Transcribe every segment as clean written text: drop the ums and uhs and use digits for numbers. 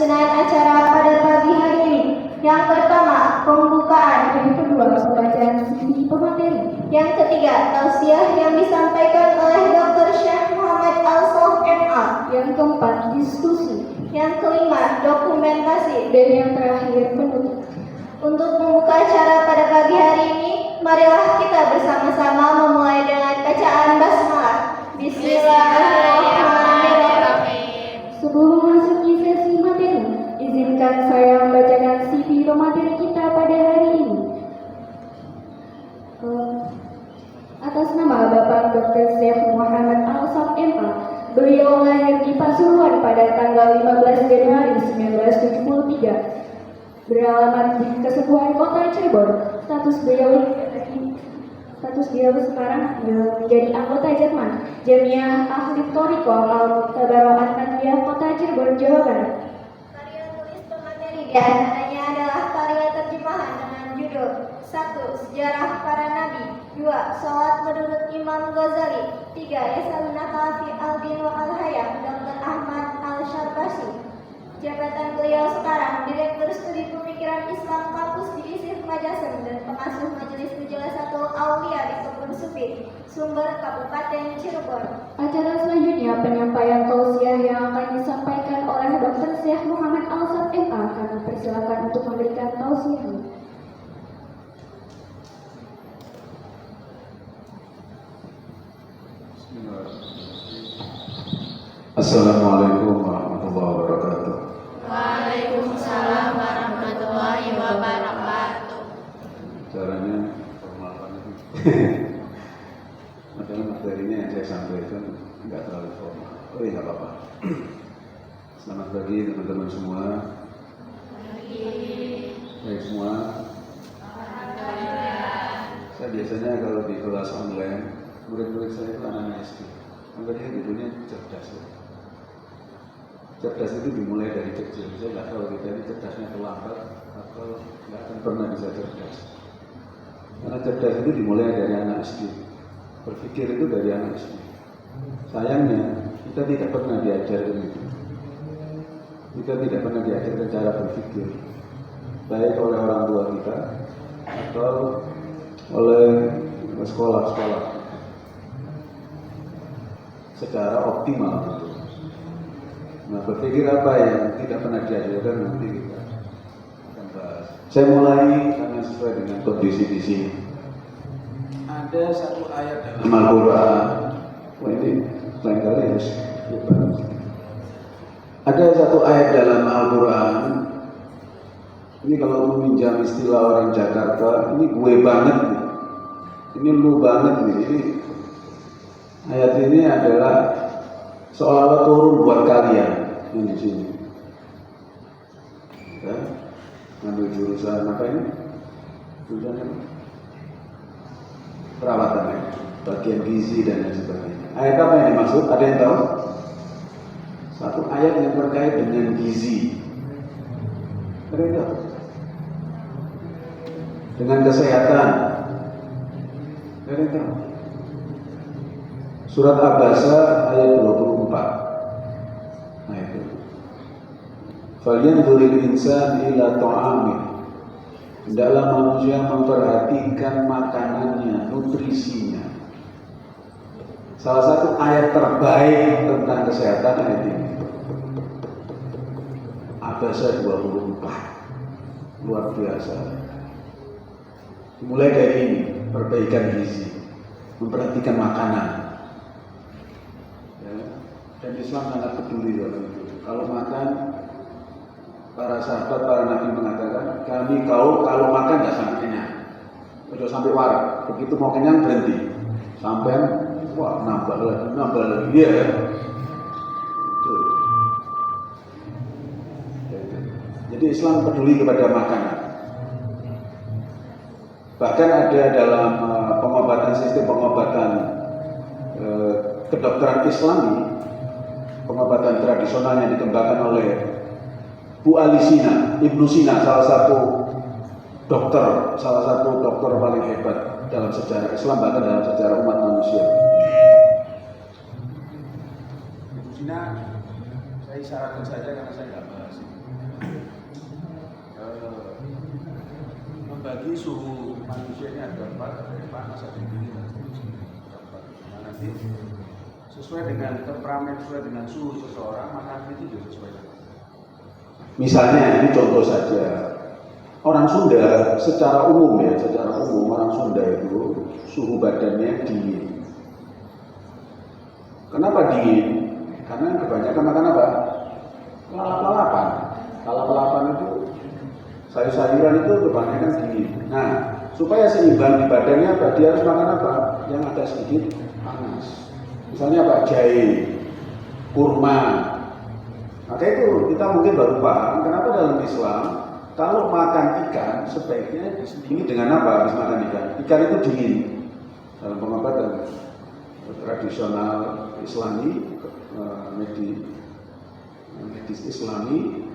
penyusunan acara pada pagi hari ini. Yang pertama, pembukaan. Yang kedua, pembacaan CV pemateri. Yang ketiga, tausiah yang disampaikan oleh Dr. Syekh Muhammad Al-Sof MA. Yang keempat, diskusi. Yang kelima, dokumentasi. Dan yang terakhir, penutup. Untuk membuka acara pada pagi hari ini, marilah kita bersama-sama memulai dengan bacaan basmalah. Bismillahirrahmanirrahim. Sebelum memasuki sesi materi, izinkan saya membacakan CV pemateri kita pada hari ini. Atas nama Bapak Dr. Syekh Muhammad Al-Sof MA, beliau lahir di Pasuruan pada tanggal 15 Januari 1973. Beralamat di Kesepuhan Kota Cirebon. Status beliau sekarang menjadi anggota Jamiah Ahli Thoriqah Al-Muqtabaroh An-Nadiyah Kota Cirebon, Jawa Barat. Karya tulis pemateri di antaranya adalah karya terjemahan dengan judul 1. Sejarah Para Nabi, 2. Salat menurut Imam Ghazali, 3. Yasaluna Kafi Al-Din wa Al-Hayam, Dr. Ahmad Al-Syarbasi. Jabatan beliau sekarang Direktur Studi Pemikiran Islam Kampus di ISIF Majasem dan pengasuh Majelis Mujalasatul Aulia di Kebun Supi, Sumber, Kabupaten Cirebon. Acara selanjutnya penyampaian tausiah yang akan disampaikan oleh Dr. Syekh Muhammad Al-Sof MA. Kami persilakan untuk memberikan tausiahnya. Assalamualaikum warahmatullahi wabarakatuh. Waalaikumsalam warahmatullahi wabarakatuh. Caranya formal banget. Padahal materinya yang saya sampaikan nggak terlalu formal. Oh iya, nggak apa-apa. Selamat pagi teman-teman semua. Baik semua. Saya biasanya kalau di kelas online, murid-murid saya itu anak-anak SD. Makanya hidupnya cerdas. Cerdas itu dimulai dari kecil. Saya nggak tahu kita ini cerdasnya terlambat atau nggak akan pernah bisa cerdas. Karena cerdas itu dimulai dari anak SD. Berpikir itu dari anak SD. Sayangnya kita tidak pernah diajarkan itu. Kita tidak pernah diajarkan cara berpikir, baik oleh orang tua kita atau oleh sekolah-sekolah secara optimal. Nah, berpikir apa yang tidak pernah diajarkan nanti kita akan bahas. Saya mulai karena sesuai dengan kondisi di sini. Ada satu ayat dalam Al-Quran. Wah, ini lain kali harus ada satu ayat dalam Al-Quran. Ini kalau meminjam istilah orang Jakarta, ini gue banget nih. Ini lu banget nih. Ini ayat ini adalah seolah-olah turun buat kalian yang di sini. Ya, ngambil jurusan apa ini? Jurusan apa? Perawatan ya, bagian gizi dan lain sebagainya. Ayat apa yang dimaksud? Ada yang tahu? Satu ayat yang terkait dengan gizi. Ada yang tahu? Dengan kesehatan. Ada yang tahu? Surat Abasa ayat 24. Nah itu. Falyanzuril insan ila ta'amih. Hendaklah manusia memperhatikan makanannya, nutrisinya. Salah satu ayat terbaik tentang kesehatan ayat ini. Abasa 24. Luar biasa. Mulai dari ini, perbaikan gizi, memperhatikan makanan. Dan Islam sangat peduli dalam itu. Kalau makan, para sahabat, para nabi mengatakan, kami kau kalau makan nggak sampai kenyang, udah sampai warak. Begitu mau kenyang berhenti, sampai wah nambah lagi, iya. Jadi Islam peduli kepada makanan. Bahkan ada dalam pengobatan, sistem pengobatan kedokteran Islami, pengobatan tradisional yang dikembangkan oleh Bu Ali Sina, Ibnu Sina, salah satu dokter paling hebat dalam sejarah Islam, bahkan dalam sejarah umat manusia. Ibnu Sina, saya Saya isyaratkan saja karena saya nggak bahas. Membagi suhu manusia ini ada 4, ada yang panas, ada yang dingin, ada yang cepat. Nah, nanti sesuai dengan temperamen, sesuai dengan suhu seseorang, makanan itu juga sesuai. Misalnya ini contoh saja, orang Sunda secara umum orang Sunda itu suhu badannya dingin. Kenapa dingin? Karena kebanyakan makan apa? Lalap-lalapan. Lalap-lalapan itu sayur-sayuran itu kebanyakan dingin. Nah, supaya seimbang di badannya apa? Dia harus makan apa? Yang agak sedikit panas. Misalnya apa? Jahe, kurma. Maka itu kita mungkin baru paham kenapa dalam Islam kalau makan ikan sebaiknya diselingi dengan apa? Habis makan ikan. Ikan itu dingin. Dalam pengobatan tradisional Islami, medis Islami,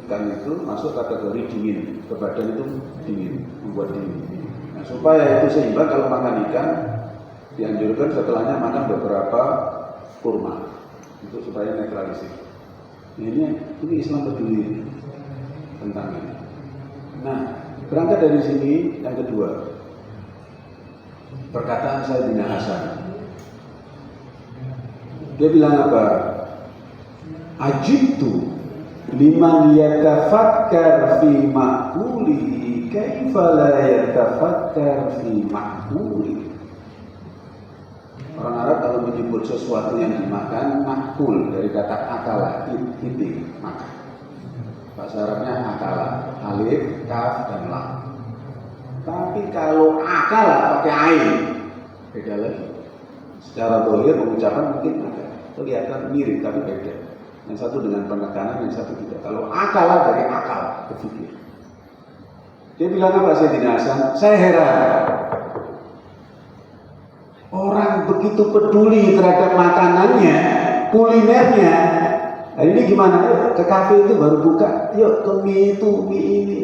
ikan itu masuk kategori dingin, ke badan itu dingin, membuat dingin. Nah, supaya itu seimbang kalau makan ikan dianjurkan setelahnya makan beberapa kurma itu supaya netralisir. Ini Islam peduli tentang ini. Nah, berangkat dari sini yang kedua, perkataan Sayyidina Hasan. Dia bilang apa? Ajibtu liman yatafakkar fi ma'qulihi kaifa la yatafakkar fi ma'qulihi. Orang Arab kalau menyebut sesuatu yang dimakan makul dari kata akala, itu makan. Bahasa Arabnya akala, alif, kaf, dan lam. Tapi kalau akala pakai ain, beda lagi. Secara dohir pengucapan mungkin ada kelihatan mirip tapi beda. Yang satu dengan penekanan, yang satu tidak. Kalau akala dari akal, berpikir. Dia bilang apa Sayyidina Hasan? Saya heran. Orang begitu peduli terhadap makanannya, kulinernya. Nah, ini gimana? Ke kafe itu baru buka, yuk ke mie itu, mie ini.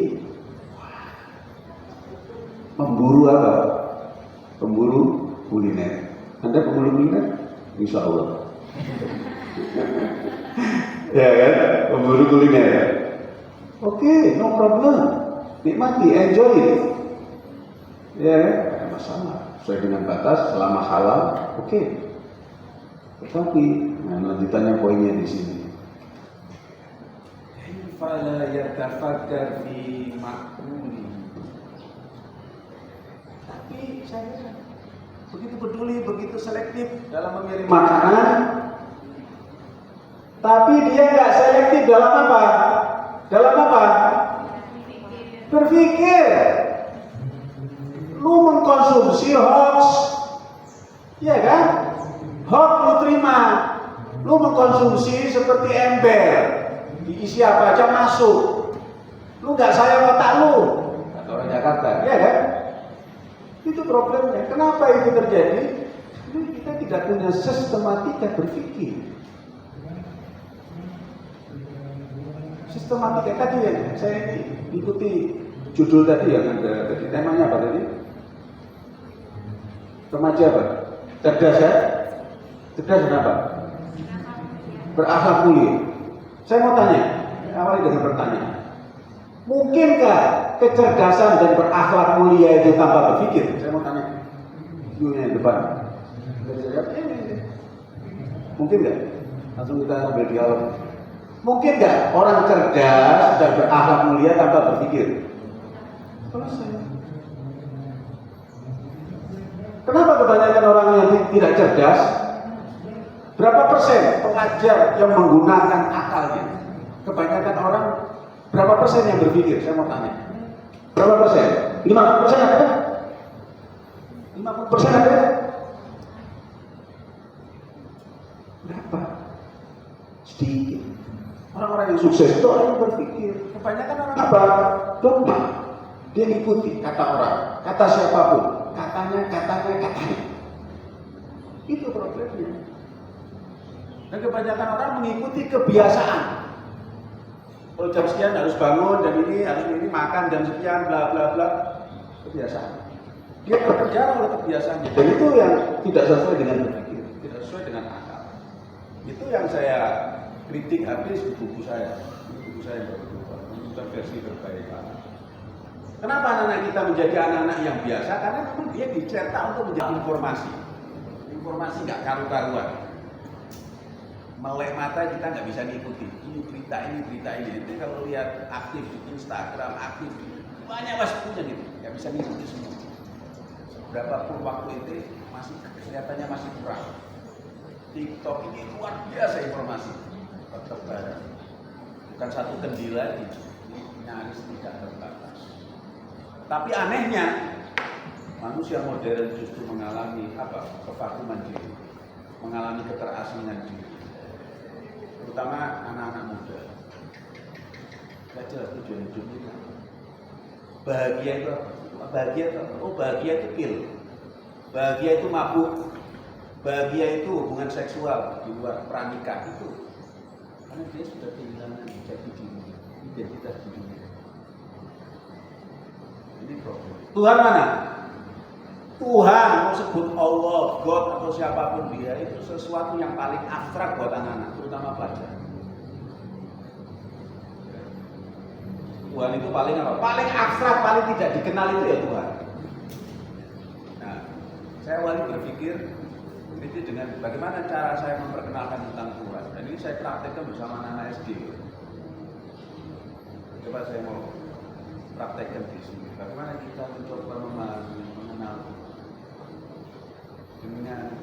Memburu apa? Pemburu kuliner. Anda pemburu kuliner? Insya Allah. Ya kan? Pemburu kuliner. Oke, no problem. Nikmati, enjoy it. Ya kan? Tidak ada masalah. Sesuai dengan batas, selama halal, oke. Tetapi, nah lanjutannya poinnya di sini. Fala yatafakkar fi ma'quli. Tapi saya begitu peduli, begitu selektif dalam memilih makanan. Tapi dia nggak selektif dalam apa? Dalam apa? Berpikir. Lu mengkonsumsi hoax, ya kan? Hoax lu terima. Lu mengkonsumsi seperti ember, diisi apa aja masuk. Lu nggak sayang otak lu, kata orang Jakarta, ya kan? Itu problemnya. Kenapa itu terjadi? Kita tidak punya sistematika berpikir. Sistematika tadi ya, saya ini ikuti judul tadi ya, tadi temanya apa tadi? Remaja apa? Cerdas ya? Cerdas kenapa? Berakhlak mulia. Saya mau tanya, awali dengan pertanyaan. Mungkinkah kecerdasan dan berakhlak mulia itu tanpa berpikir? Saya mau tanya. Yang depan. Mungkin nggak? Langsung kita ambil dialog. Mungkin nggak orang cerdas dan berakhlak mulia tanpa berpikir? Selesai. Kenapa kebanyakan orang yang tidak cerdas? Berapa persen pengajar yang menggunakan akalnya? Kebanyakan orang berapa persen yang berpikir? Saya mau tanya. Berapa persen? 50% ada? 50% ada? Berapa? Sedikit. Orang-orang yang sukses itu orang yang berpikir. Kebanyakan orang apa? Dogma. Dia ikuti kata orang, kata siapapun. Katanya. Itu problemnya. Dan kebanyakan orang mengikuti kebiasaan. Kalau jam sekian harus bangun, dan ini harus ini makan jam sekian, bla bla bla. Kebiasaan. Dia terkejar oleh kebiasaannya. Dan itu yang tidak sesuai dengan berpikir, tidak sesuai dengan akal. Itu yang saya kritik habis di buku saya baru keluar, menunjukkan versi terbaik. Kenapa anak-anak kita menjadi anak-anak yang biasa? Karena memang dia dicetak untuk menjadi informasi nggak karu-karuan. Melek mata kita nggak bisa ngikuti. Ini berita ini. Itu kalau lihat aktif di Instagram, aktif banyak punya gitu, nggak bisa ngikuti semua. Berapapun waktu itu masih kelihatannya masih kurang. TikTok ini luar biasa informasi terbaru. Bukan satu kendi lagi, ini nyaris tidak terbatas. Tapi anehnya, manusia modern justru mengalami kevakuman diri, mengalami keterasingan diri. Terutama anak-anak muda. Gak jelas tujuan hidupnya. Bahagia itu apa? Bahagia itu pil. Bahagia itu mabuk. Bahagia itu hubungan seksual di luar pranikah itu. Karena dia sudah kehilangan jati diri, identitas dirinya. Ini problem. Tuhan mana? Tuhan, mau sebut Allah, God atau siapapun dia, itu sesuatu yang paling abstrak buat anak-anak, terutama pelajar. Tuhan itu paling apa? Paling abstrak, paling tidak dikenal itu ya Tuhan. Nah, saya awalnya berpikir itu dengan bagaimana cara saya memperkenalkan tentang Tuhan. Dan ini saya praktekkan bersama anak-anak SD. Coba saya mau praktekkan di sini. Bagaimana kita mencoba memahami, mengenal dengan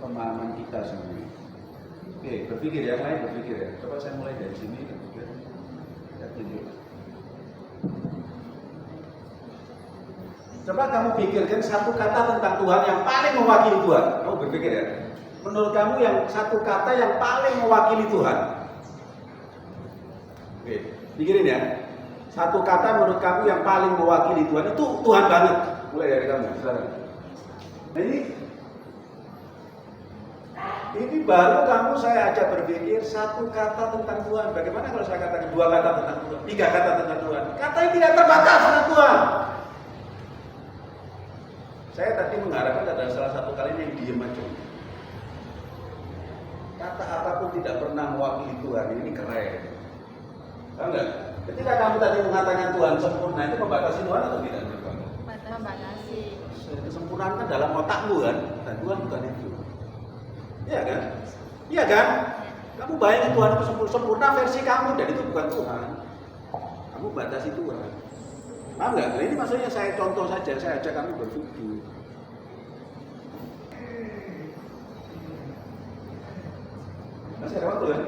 pemahaman kita sendiri. Oke, berpikir yang lain berpikir ya. Coba saya mulai dari sini. Saya tunjuk. Coba kamu pikirkan satu kata tentang Tuhan yang paling mewakili Tuhan. Kamu berpikir ya. Menurut kamu yang satu kata yang paling mewakili Tuhan. Oke, pikirin ya. Satu kata menurut kamu yang paling mewakili Tuhan itu Tuhan banget. Mulai dari kamu sekarang. Nah ini baru kamu saya ajak berpikir satu kata tentang Tuhan. Bagaimana kalau saya katakan dua kata tentang Tuhan, tiga kata tentang Tuhan? Kata yang tidak terbatas tentang Tuhan. Saya tadi mengharapkan ada salah satu kalinya yang diem aja. Kata apapun tidak pernah mewakili Tuhan, ini keren. Tahu nggak? Ketika kamu tadi mengatakan Tuhan sempurna, itu membatasi Tuhan atau tidak? Membatasi. Kesempurnaan kan dalam otakmu kan, dan Tuhan bukan itu. Iya kan? Iya kan? Kamu bayangin Tuhan itu sempurna versi kamu, dan itu bukan Tuhan. Kamu batasi Tuhan. Paham nggak? Nah, ini maksudnya saya contoh saja, saya ajak kamu berpikir. Masih ada waktu kan?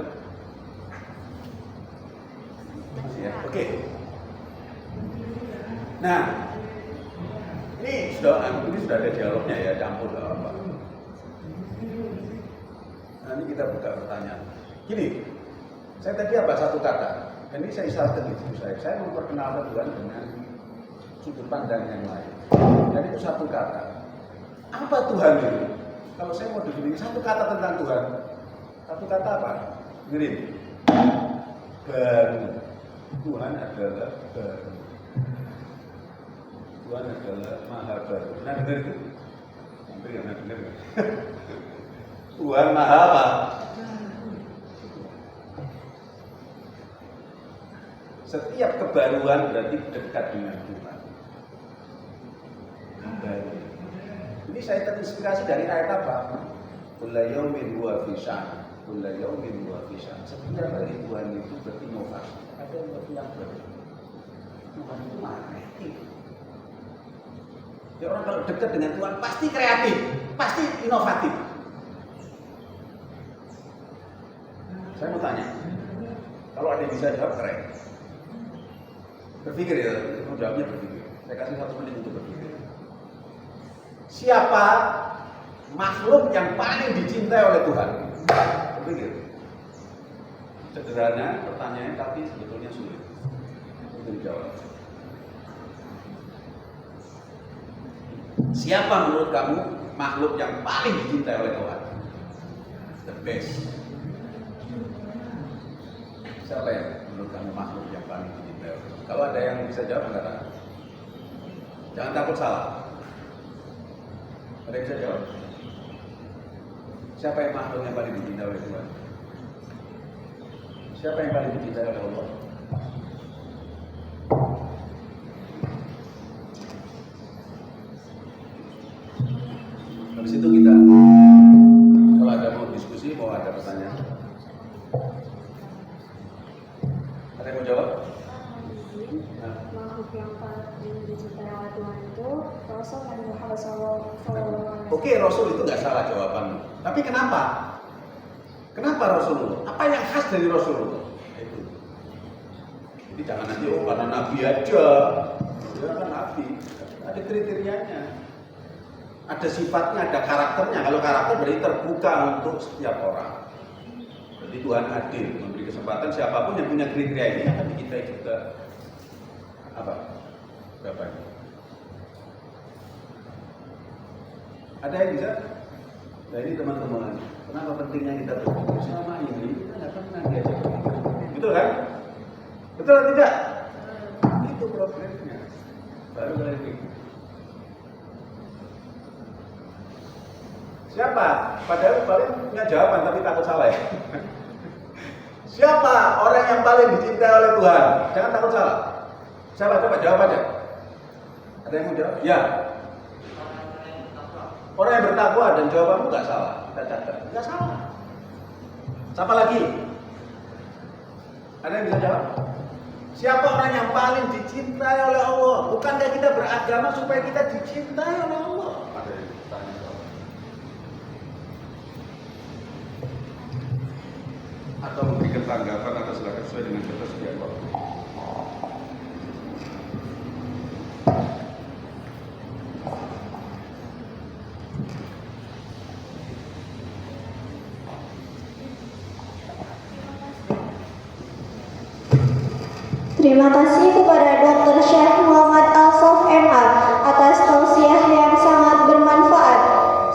Masih ya? Oke. Nah, ini sudah ada dialognya ya, campur nggak apa-apa. Nah, ini kita buka pertanyaan. Gini, saya tadi apa satu kata? Dan ini saya isyaratkan itu saya memperkenalkan Tuhan dengan sudut pandang yang lain. Dan itu satu kata. Apa Tuhan itu? Kalau saya mau definisi satu kata tentang Tuhan, satu kata apa? Dengerin. Baru. Tuhan adalah baru. Tuhan adalah maha baru. Nah dengar itu? Hampir ya, dengar nggak? Tuhan maha apa? Setiap kebaruan berarti dekat dengan Tuhan. Baru. Ini saya terinspirasi dari ayat apa? Kulla yaumin huwa fi sya'n. Kulla yaumin huwa fi sya'n. Setiap hari Tuhan itu berinovasi. Ada yang baru. Tuhan itu maha kreatif. Ya, orang kalau dekat dengan Tuhan pasti kreatif, pasti inovatif. Saya mau tanya, kalau ada yang bisa jawab keren. Berpikir ya, mau jawabnya berpikir. Saya kasih 1 menit untuk berpikir. Siapa makhluk yang paling dicintai oleh Tuhan? Berpikir. Sederhana pertanyaannya, tapi sebetulnya sulit untuk dijawab. Siapa menurut kamu makhluk yang paling dicintai oleh Tuhan? The best. Siapa yang menurut kamu makhluk yang paling dicintai oleh Tuhan? Kalau ada yang bisa jawab, angkat tangan. Jangan takut salah. Ada yang bisa jawab? Siapa yang makhluk yang paling dicintai oleh Tuhan? Siapa yang paling dicintai oleh Allah? Habis itu kita, kalau ada mau diskusi, mau ada pertanyaan, ada yang mau jawab? Nah. Makhluk yang paling dicintai oleh Tuhan itu Rasul Nabi Muhammad SAW. Oke, Rasul itu nggak salah jawabanmu. Tapi kenapa? Kenapa Rasulullah? Apa yang khas dari Rasulullah? Itu. Jadi jangan nanti karena Nabi aja. Dia kan Nabi. Ada kriterianya. Ada sifatnya, ada karakternya. Kalau karakter berarti terbuka untuk setiap orang. Jadi Tuhan adil, memberi kesempatan siapapun yang punya kriteria ini akan kita juga apa? Berapa ini? Ada yang bisa? Nah ini teman-teman, kenapa pentingnya kita berpikir selama ini kita nggak pernah diajak berpikir, betul kan? Betul atau tidak? Itu problemnya. Baru lagi. Siapa? Padahal paling punya jawaban tapi takut salah ya. Siapa orang yang paling dicintai oleh Tuhan? Jangan takut salah. Siapa? Coba jawab aja. Ada yang mau jawab? Ya. Orang yang bertakwa dan jawabanmu nggak salah. Kita catat. Nggak salah. Siapa lagi? Ada yang bisa jawab? Siapa orang yang paling dicintai oleh Allah? Bukankah kita beragama supaya kita dicintai oleh Allah? Ada yang tanya. Atau memberikan tanggapan atau silakan sesuai dengan ketersediaan waktu. Terima kasih kepada Dr. Syekh Muhammad Al-Sof MA atas tausiah yang sangat bermanfaat.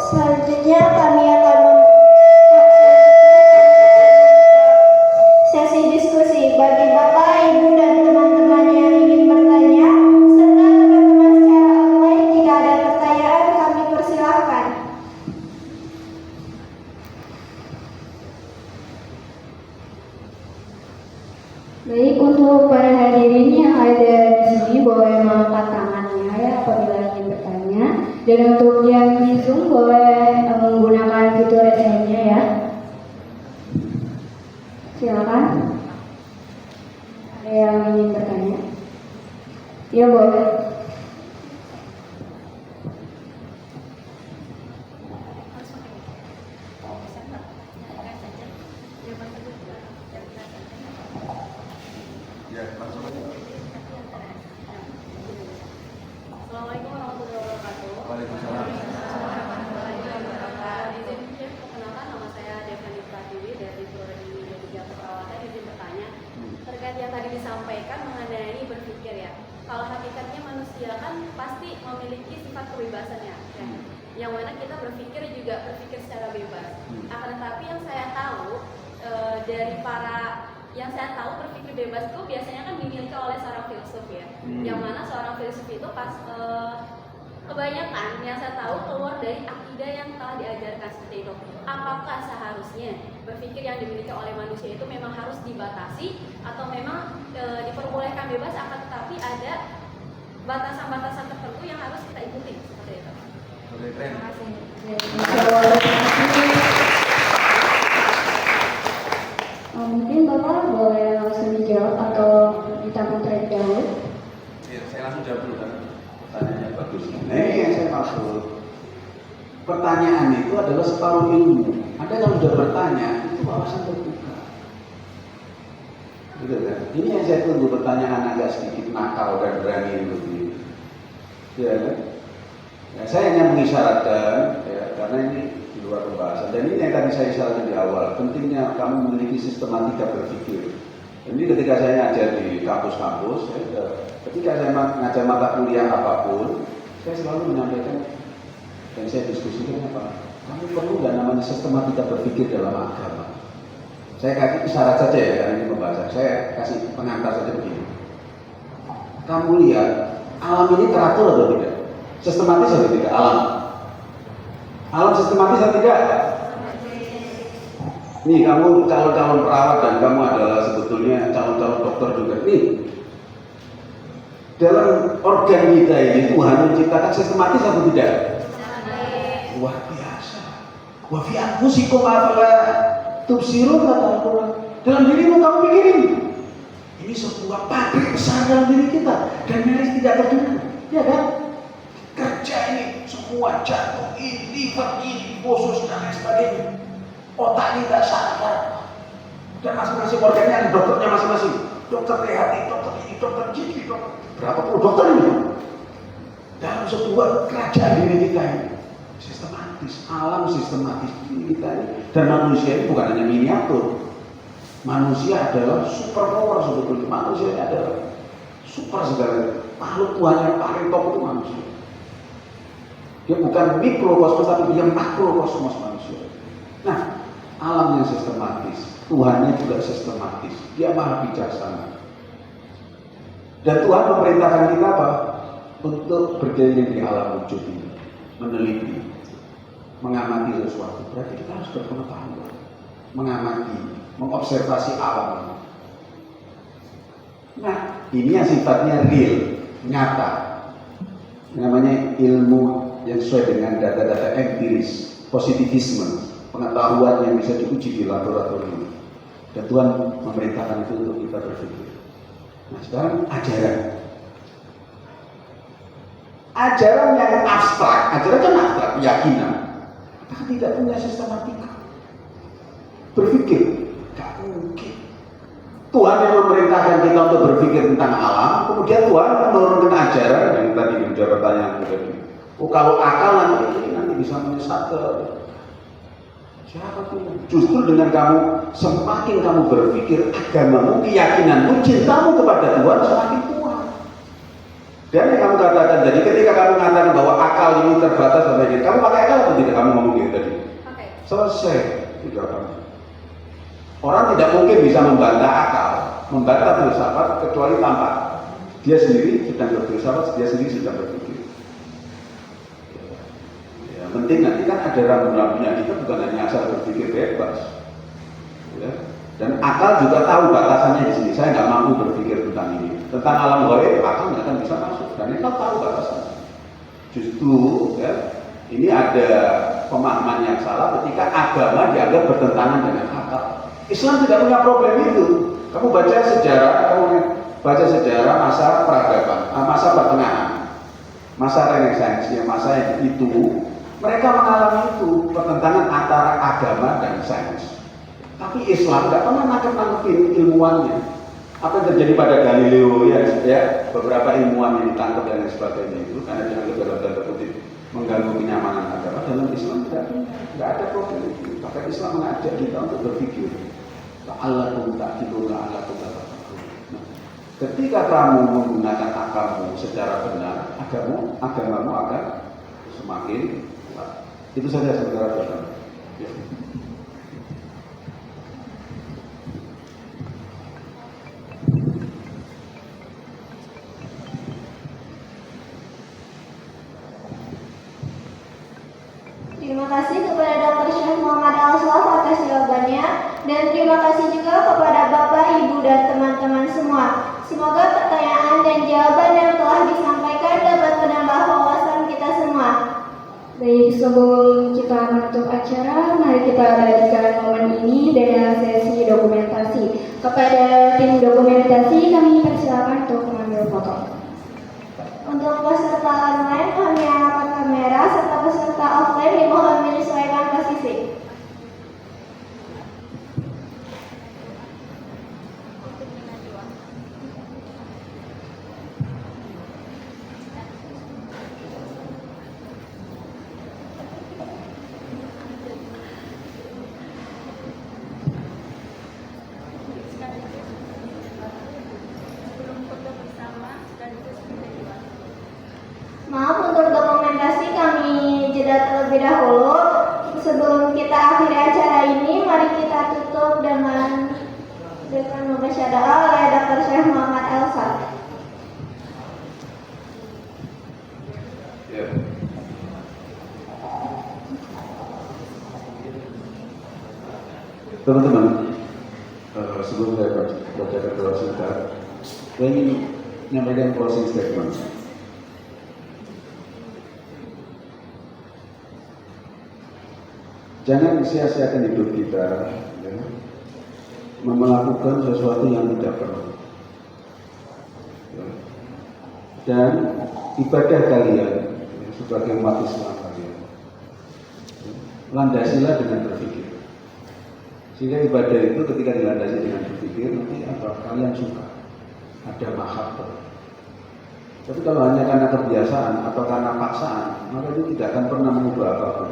Selanjutnya kami akan sesi diskusi bagi Bapak, Ibu, dan teman-teman yang ingin bertanya, serta teman-teman secara online. Jika ada pertanyaan, kami persilahkan. Baik, untuk para hadirin yang ada di sini boleh mengangkat tangannya ya apabila ingin bertanya, dan untuk yang di Zoom boleh menggunakan fitur raise hand-nya ya. Silakan. Ada yang ingin bertanya? Ya boleh. Ya, langsung aja. Assalamualaikum warahmatullahi wabarakatuh. Waalaikumsalam. Izin Chef, perkenalkan nama saya Devani Pratiwi dari Prodi Media Keperawatan. Izin bertanya terkait yang tadi disampaikan mengenai berpikir ya. Kalau hakikatnya manusia kan pasti memiliki sifat kebebasannya, ya. Yang mana kita berpikir juga berpikir secara bebas. Akan tetapi yang saya tahu dari yang saya tahu berpikir bebas itu biasanya kan dimiliki oleh seorang filsuf ya. Yang mana seorang filsuf itu kebanyakan yang saya tahu keluar dari akidah yang telah diajarkan seperti itu. Apakah seharusnya berpikir yang dimiliki oleh manusia itu memang harus dibatasi atau memang diperbolehkan bebas, akan tetapi ada batasan-batasan tertentu yang harus kita ikuti seperti itu. Terima kasih. Mungkin Bapak boleh langsung dijawab atau ditampung terlebih dahulu. Ya, saya langsung jawab dulu kan. Pertanyaannya bagus. Nah, ini yang saya maksud. Pertanyaan itu adalah separuh ilmu. Anda kalau sudah bertanya, itu wawasan terbuka. Gitu kan? Ini yang saya tunggu, pertanyaan agak sedikit nakal dan berani begini. Ya kan? Ya, saya hanya mengisyaratkan, ya, karena ini di luar pembahasan. Dan ini yang tadi saya isyaratkan di awal, pentingnya kamu memiliki sistematika berpikir. Ini ketika saya ngajar di kampus-kampus, ketika saya ngajar mata kuliah apapun, saya selalu menyampaikan dan saya diskusikan apa? Kamu perlu nggak namanya sistematika berpikir dalam agama? Saya kasih isyarat saja ya, karena ini pembahasan. Saya kasih pengantar saja begini. Kamu lihat alam ini teratur atau tidak? Sistematis atau tidak? Alam sistematis atau tidak? Nih kamu calon-calon perawat dan kamu adalah sebetulnya calon-calon dokter juga. Nih, dalam organ kita ini Tuhan menciptakan sistematis atau tidak? Luar biasa. Wa fi anfusikum afala tubsirun kata Al-Quran. Dalam dirimu kamu pikirin. Ini sebuah pabrik besar dalam diri kita dan nyaris tidak terdengar. Ya kan? Kerja ini semua jantung, ini liver, ini usus dan lain sebagainya. Otak ini tidak sadar. Dan masing-masing organnya ada dokternya masing-masing. Dokter THT, dokter ini, dokter gigi, dokter berapa puluh dokter ini. Dalam sebuah kerajaan diri kita ini sistematis, alam sistematis diri kita ini. Dan manusia ini bukan hanya miniatur. Manusia adalah super power sebetulnya. Manusia ini adalah super segala. Makhluk Tuhan yang paling top itu manusia. Dia bukan mikrokosmos tapi dia makrokosmos manusia. Nah, alam yang sistematis, Tuhannya juga sistematis. Dia maha bijaksana. Dan Tuhan memerintahkan kita apa? Untuk berkeliling di alam wujud ini, meneliti, mengamati sesuatu. Berarti kita harus berpengetahuan, mengamati, mengobservasi alam. Nah, ini yang sifatnya real, nyata. Namanya ilmu yang sesuai dengan data-data empiris, positivisme, pengetahuan yang bisa diuji di laboratorium. Dan Tuhan memerintahkan itu untuk kita berpikir. Nah, sekarang ajaran. Ajaran yang abstrak, ajaran kan abstrak, keyakinan. Apakah tidak punya sistematika? Berpikir, tidak mungkin. Tuhan yang memerintahkan kita untuk berpikir tentang alam, kemudian Tuhan menurunkan ajaran yang tadi menjawab pertanyaan tadi. Oh, kalau akal nanti bisa menyesatkan. Siapa tuh? Justru dengan kamu semakin kamu berpikir agamamu, keyakinanmu, cintamu kepada Tuhan semakin kuat. Dan yang kamu katakan tadi, ketika kamu mengatakan bahwa akal ini terbatas sampai ini, kamu pakai akal atau tidak? Kamu ngomong gitu tadi. Oke. Selesai. Tidak kamu. Orang tidak mungkin bisa membantah akal, membantah filsafat kecuali tanpa dia sendiri sedang berfilsafat, dia sendiri sedang berpikir. Yang penting nanti kan ada rambu-rambunya, kita bukan hanya asal berpikir bebas. Ya. Dan akal juga tahu batasannya di sini. Saya nggak mampu berpikir tentang ini, tentang alam gaib, akal nggak akan bisa masuk. Dan akal tahu batasannya. Justru, ya, ini ada pemahaman yang salah ketika agama dianggap bertentangan dengan akal. Islam tidak punya problem itu. Kamu baca sejarah masa peradaban, masa pertengahan, masa Renaissance, ya, masa yang itu. Mereka mengalami itu pertentangan antara agama dan sains. Tapi Islam tidak pernah nangkep-nangkepin ilmuwannya. Apa yang terjadi pada Galileo ya, beberapa ilmuwan yang ditangkap dan sebagainya itu karena dianggap dalam tanda kutip mengganggu kenyamanan agama. Dalam Islam tidak ada problem itu. Bahkan Islam mengajak kita untuk berpikir. La'allakum ta'qilun, la'allakum tatafakkarun. Nah, ketika kamu menggunakan akalmu secara benar, agamamu akan semakin kuat. Itu saja saudara-saudara. Ya. Terima kasih kepada Dr. Syekh Muhammad Al-Sawaf atas jawabannya, dan terima kasih juga kepada Bapak, Ibu, dan teman-teman semua. Semoga pertanyaan dan jawaban yang telah disampaikan dapat menambah wawasan kita semua. Baik, sebelum kita menutup acara, mari kita bagikan momen ini dengan sesi dokumentasi. Kepada tim dokumentasi, kami persilakan untuk mengambil foto. Untuk peserta online, kami angkat kamera, serta peserta offline dimohon menyesuaikan posisi. Maaf, untuk dokumentasi kami jeda terlebih dahulu. Sebelum kita akhiri acara ini, mari kita tutup dengan membaca doa oleh Dr. Syekh Muhammad Al-Sawaf. Ya. Teman-teman sebelum saya bacakan doa singkat, saya ingin menyampaikan closing statement. Jangan sia-siakan hidup kita ya, melakukan sesuatu yang tidak perlu. Ya. Dan ibadah kalian ya, sebagai umat Islam kalian, ya, landasilah dengan berpikir. Sehingga ibadah itu ketika dilandasi dengan berpikir, nanti apa kalian suka, ada mahabbah. Tapi kalau hanya karena kebiasaan atau karena paksaan, maka itu tidak akan pernah mengubah apapun.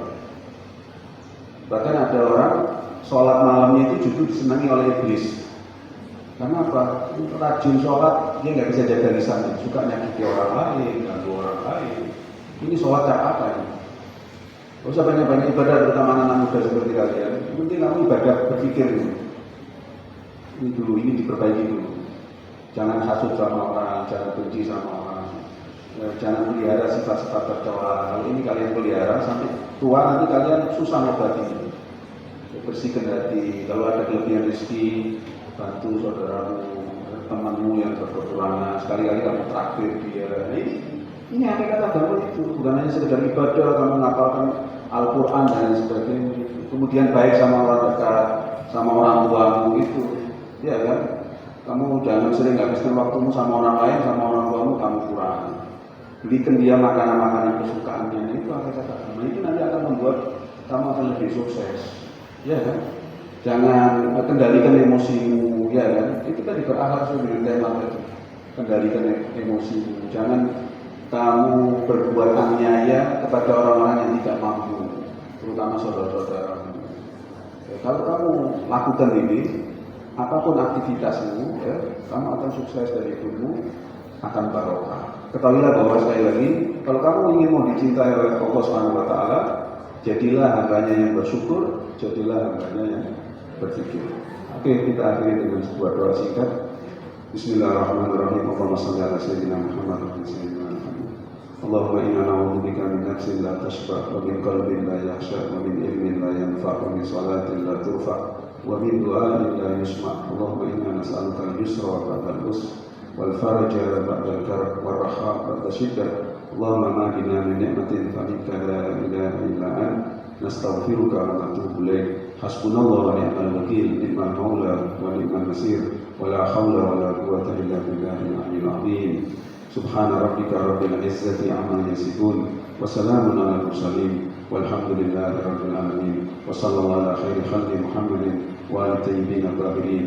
Bahkan ada orang sholat malamnya itu justru disenangi oleh iblis. Karena apa? Rajin sholat, dia nggak bisa jaga lisannya, suka nyakiti orang lain, ganggu orang lain. Ini sholat apa ini? Gak usah banyak-banyak ibadah, terutama anak muda seperti kalian. Yang penting kamu ibadah berpikir ini. Ini dulu, ini diperbaiki dulu. Jangan hasut sama orang, jangan benci sama orang. Jangan pelihara sifat-sifat tercela. Kalau ini kalian pelihara sampai tua nanti kalian susah ngobatinya. Bersihkan hati. Kalau ada kelebihan rezeki, bantu saudaramu, temanmu yang berkekurangan. Sekali-kali kamu traktir dia. Nah, ini hakikat agama itu. Bukan hanya sekedar ibadah, kamu ngapalkan Al-Quran dan lain sebagainya. Kemudian baik sama orang dekat, sama orang tuamu itu, ya kan? Kamu jangan sering habiskan waktumu sama orang lain, sama orang tuamu kamu kurang. Belikan dia makanan-makanan kesukaannya, itu hakikat agama. Itu nanti akan membuat kamu akan lebih sukses, ya kan? Jangan kendalikan emosimu, ya kan? Itu tadi berakhlak sesuai tema tadi. Kendalikan emosimu. Jangan kamu berbuat aniaya kepada orang-orang yang tidak mampu, terutama saudara-saudara. Ya, kalau kamu lakukan ini, apapun aktivitasmu, ya, kamu akan sukses dari hidupmu, akan barokah. Ketahuilah bahwa sekali lagi, kalau kamu ingin mau dicintai oleh Allah Subhanahu wa Ta'ala, jadilah hambanya yang bersyukur, jadilah hambanya yang berpikir. Oke, kita akhiri dengan sebuah doa singkat. Bismillahirrahmanirrahim. Allahumma shalli ala sayyidina Muhammad wa sayyidina Muhammad. Allahumma inna na'udzubika min nafsin la tashba' wa min qalbin la yakhsha wa min ilmin la yanfa' wa min salatin la turfa' wa min du'ain la yusma'. Allahumma inna nas'aluka al-yusra wa ba'dal usra wal faraja ba'dal karb wal raha' ba'da shiddah. Allahumma ma bina min ni'matin fa minka la ilaha illa anta nastaghfiruka wa natubu ilaik. Hasbunallahu wa ni'mal wakeel, ni'mal maula wa ni'mal nasir. ولا حول ولا قوة إلا بالله العلي العظيم. سبحان ربك رب العزة عما يصفون وسلام على المرسلين والحمد لله رب العالمين وصلى الله على خير خلق محمد وآل الطيبين الطاهرين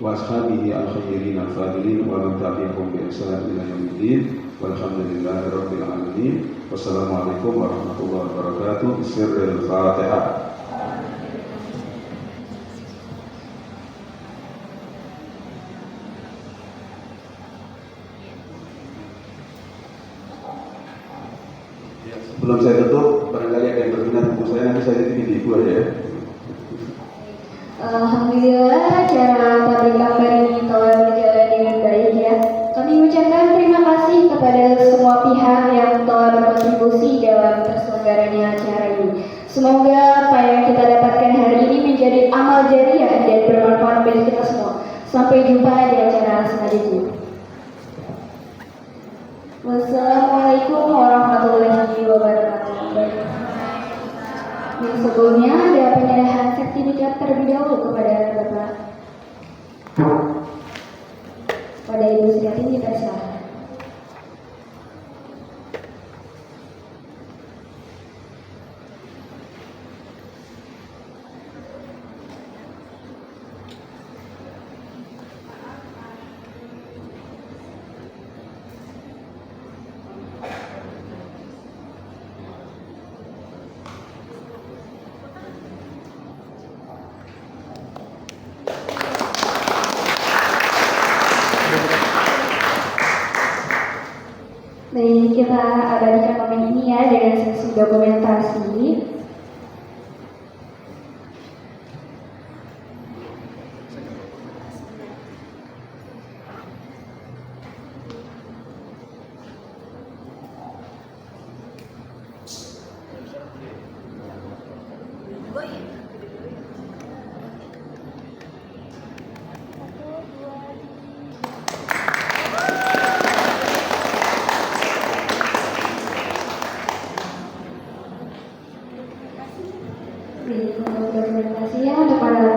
وأصحابه الخيرين الفاضلين ومن تبعهم بإحسان إلى يوم الدين والحمد لله رب العالمين والسلام عليكم ورحمة الله وبركاته. بسر الفاتحة. Sebelum saya tutup, barangkali ada yang berminat buku saya, nanti saya titipin di ibu aja ya. Alhamdulillah, acara tablik akbar ini telah berjalan dengan baik ya. Kami ucapkan terima kasih kepada semua pihak yang telah berkontribusi dalam terselenggaranya acara ini. Semoga apa yang kita dapatkan hari ini menjadi amal jariah dan bermanfaat bagi kita semua. Sampai jumpa di acara selanjutnya. Wassalamualaikum warahmatullahi wabarakatuh. Yang sebelumnya ada penyerahan sertifikat terlebih dahulu kepada Bapak. Pada Ibu Sriatin dipersilakan. Baik, kita abadikan momen ini ya dengan sesi dokumentasi. Oke, untuk presentasinya untuk para